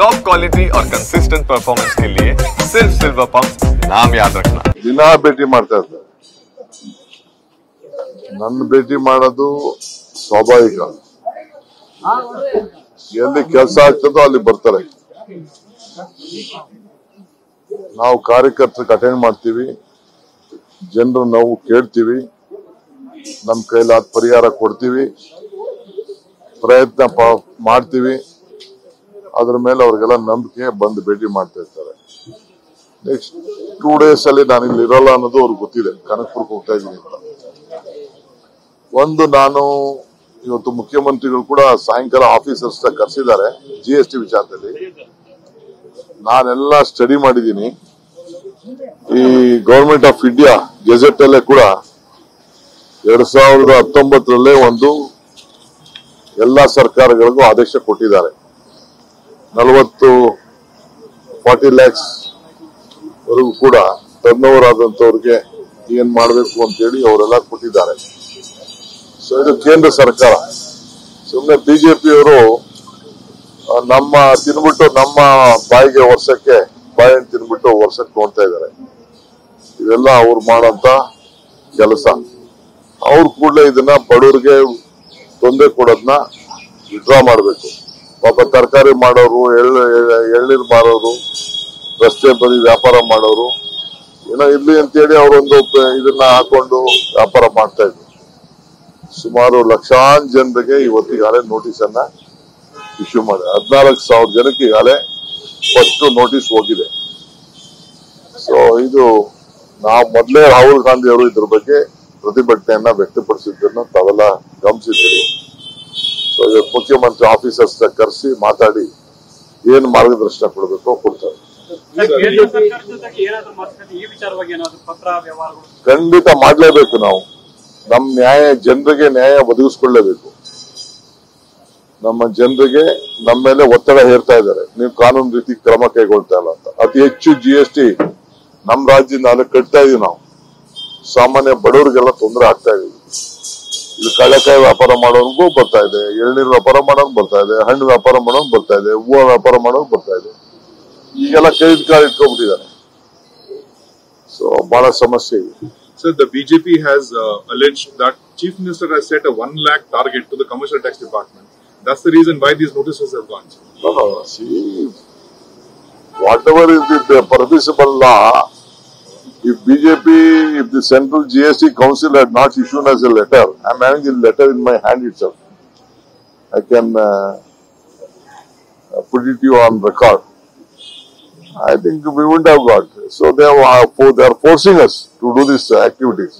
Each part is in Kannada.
टॉप क्वालिटी और कंसिस्टेंट परफॉर्मेंस के लिए सिर्फ सिल्वर पंप नाम याद रखना। ದಿನ ಭೇಟಿ ಮಾಡ್ತಾ ಇರ್ತಾರೆ. ನನ್ನ ಭೇಟಿ ಮಾಡೋದು ಸ್ವಾಭಾವಿಕ. ಎಲ್ಲಿ ಕೆಲಸ ಆಗ್ತದೋ ಅಲ್ಲಿ ಬರ್ತಾರೆ. ನಾವು ಕಾರ್ಯಕರ್ತರಿಗೆ ಅಟೆಂಡ್ ಮಾಡ್ತೀವಿ, ಜನರು ನಾವು ಕೇಳ್ತೀವಿ, ನಮ್ಮ ಕೈಲಾದ ಪರಿಹಾರ ಕೊಡ್ತೀವಿ, ಪ್ರಯತ್ನ ಮಾಡ್ತೀವಿ. ಅದ್ರ ಮೇಲೆ ಅವ್ರಿಗೆಲ್ಲ ನಂಬಿಕೆ ಬಂದು ಭೇಟಿ ಮಾಡ್ತಾ ಇರ್ತಾರೆ. ನೆಕ್ಸ್ಟ್ 2 days ಅಲ್ಲಿ ನಾನು ಇಲ್ಲಿ ಇರೋಲ್ಲ ಅನ್ನೋದು ಅವ್ರಿಗೆ ಗೊತ್ತಿದೆ. ಕನಕಪುರಕ್ಕೆ ಹೋಗ್ತಾ ಇದ್ದೀನಿ ಅಂತ. ಒಂದು, ನಾನು ಇವತ್ತು ಮುಖ್ಯಮಂತ್ರಿಗಳು ಕೂಡ ಸಾಯಂಕಾಲ ಆಫೀಸರ್ಸ್ ಕರೆಸಿದ್ದಾರೆ GST ವಿಚಾರದಲ್ಲಿ. ನಾನೆಲ್ಲ ಸ್ಟಡಿ ಮಾಡಿದ್ದೀನಿ. ಈ ಗವರ್ಮೆಂಟ್ ಆಫ್ ಇಂಡಿಯಾ ಗೆಜೆಟ್ ಅಲ್ಲೇ ಕೂಡ 2019 ಒಂದು ಎಲ್ಲಾ ಸರ್ಕಾರಗಳಿಗೂ ಆದೇಶ ಕೊಟ್ಟಿದ್ದಾರೆ. 40 lakhs ವರೆಗೂ ಕೂಡ ಟರ್ನ್ ಓವರ್ ಆದಂತವ್ರಿಗೆ ಏನ್ ಮಾಡಬೇಕು ಅಂತೇಳಿ ಅವರೆಲ್ಲ ಕೊಟ್ಟಿದ್ದಾರೆ. ಸೊ ಇದು ಕೇಂದ್ರ ಸರ್ಕಾರ. ಸುಮ್ಮನೆ ಬಿಜೆಪಿಯವರು ನಮ್ಮ ತಿನ್ಬಿಟ್ಟು ನಮ್ಮ ಬಾಯಿಗೆ ವರ್ಷಕ್ಕೆ ಬಾಯಿಗೆ ತಿನ್ಬಿಟ್ಟು ವರ್ಷಕ್ಕೆ ನೋಡ್ತಾ ಇದ್ದಾರೆ. ಇದೆಲ್ಲ ಅವ್ರು ಮಾಡೋಂತ ಕೆಲಸ. ಅವ್ರು ಕೂಡಲೇ ಇದನ್ನ ಬಡವರಿಗೆ ತೊಂದರೆ ಕೊಡೋದನ್ನ ವಿಡ್ರಾ ಮಾಡಬೇಕು. ಪಾಪ ತರಕಾರಿ ಮಾಡೋರು, ಎಳ್ನೀರು ಮಾರೋರು, ರಸ್ತೆ ಬದಿ ವ್ಯಾಪಾರ ಮಾಡೋರು ಏನೋ ಇರ್ಲಿ ಅಂತೇಳಿ ಅವರೊಂದು ಇದನ್ನ ಹಾಕೊಂಡು ವ್ಯಾಪಾರ ಮಾಡ್ತಾ ಇದ್ರು. ಸುಮಾರು ಲಕ್ಷಾಂತರ ಜನರಿಗೆ ಇವತ್ತಿಗಾಲೇ ನೋಟಿಸ್ ಅನ್ನ ಇಶ್ಯೂ ಮಾಡಿ 14,000 ಜನಕ್ಕೆ ಈಗಾಗಲೇ ಫಸ್ಟ್ ನೋಟಿಸ್ ಹೋಗಿದೆ. ಸೊ ಇದು ನಾವು ಮೊದಲೇ ರಾಹುಲ್ ಗಾಂಧಿ ಅವರು ಇದ್ರ ಬಗ್ಗೆ ಪ್ರತಿಭಟನೆಯನ್ನ ವ್ಯಕ್ತಪಡಿಸಿದ್ದನ್ನು ತಾವೆಲ್ಲ ಗಮನಿಸಿದ್ದೀರಿ. ಸೊ ಇವತ್ತು ಮುಖ್ಯಮಂತ್ರಿ ಆಫೀಸರ್ಸ್ ಕರೆಸಿ ಮಾತಾಡಿ ಏನ್ ಮಾರ್ಗದರ್ಶನ ಕೊಡಬೇಕು ಕೊಡ್ತಾರೆ. ಖಂಡಿತ ಮಾಡ್ಲೇಬೇಕು. ನಾವು ನಮ್ಮ ನ್ಯಾಯ ಜನರಿಗೆ ನ್ಯಾಯ ಒದಗಿಸ್ಕೊಳ್ಳೇಬೇಕು. ನಮ್ಮ ಜನರಿಗೆ ನಮ್ಮ ಮೇಲೆ ಒತ್ತಡ ಹೇರ್ತಾ ಇದ್ದಾರೆ, ನೀವು ಕಾನೂನು ರೀತಿ ಕ್ರಮ ಕೈಗೊಳ್ತಾ ಇಲ್ಲ ಅಂತ. ಅತಿ ಹೆಚ್ಚು GST ನಮ್ಮ ರಾಜ್ಯದಿಂದ ಕಟ್ತಾ ಇದೀವಿ ನಾವು. ಸಾಮಾನ್ಯ ಬಡವರಿಗೆಲ್ಲ ತೊಂದರೆ ಆಗ್ತಾ ಇದೀವಿ. ಇದು ಕಳೆಕಾಯಿ ವ್ಯಾಪಾರ ಮಾಡೋರ್ಗೂ ಬರ್ತಾ ಇದೆ, ಎಳ್ನೀರು ವ್ಯಾಪಾರ ಮಾಡೋರ್ಗೂ ಬರ್ತಾ ಇದೆ, ಹಣ್ಣು ವ್ಯಾಪಾರ ಮಾಡೋರ್ಗೂ ಬರ್ತಾ ಇದೆ, ಹೂವು ವ್ಯಾಪಾರ ಮಾಡೋರ್ಗೂ ಬರ್ತಾ ಇದೆ. ಈಗೆಲ್ಲ ಕ್ರೆಡಿಟ್ ಕಾರ್ಡ್ ಇಟ್ಕೊಂಡ್ಬಿಟ್ಟಿದ್ದಾರೆ. ಸೊ ಬಹಳ ಸಮಸ್ಯೆ ಇದೆ. Sir, the BJP has alleged that Chief Minister has set a 1 lakh target to the Commercial Tax Department. That's the reason why these notices have gone. No. See, whatever is the permissible law, if the Central GST Council had not issued us a letter, I'm having the letter in my hand itself. I can put it to you on record. I think we wouldn't have got. So they are forcing us to do these activities.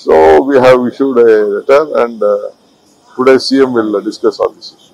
So we have issued a letter, and today CM will discuss on this issue.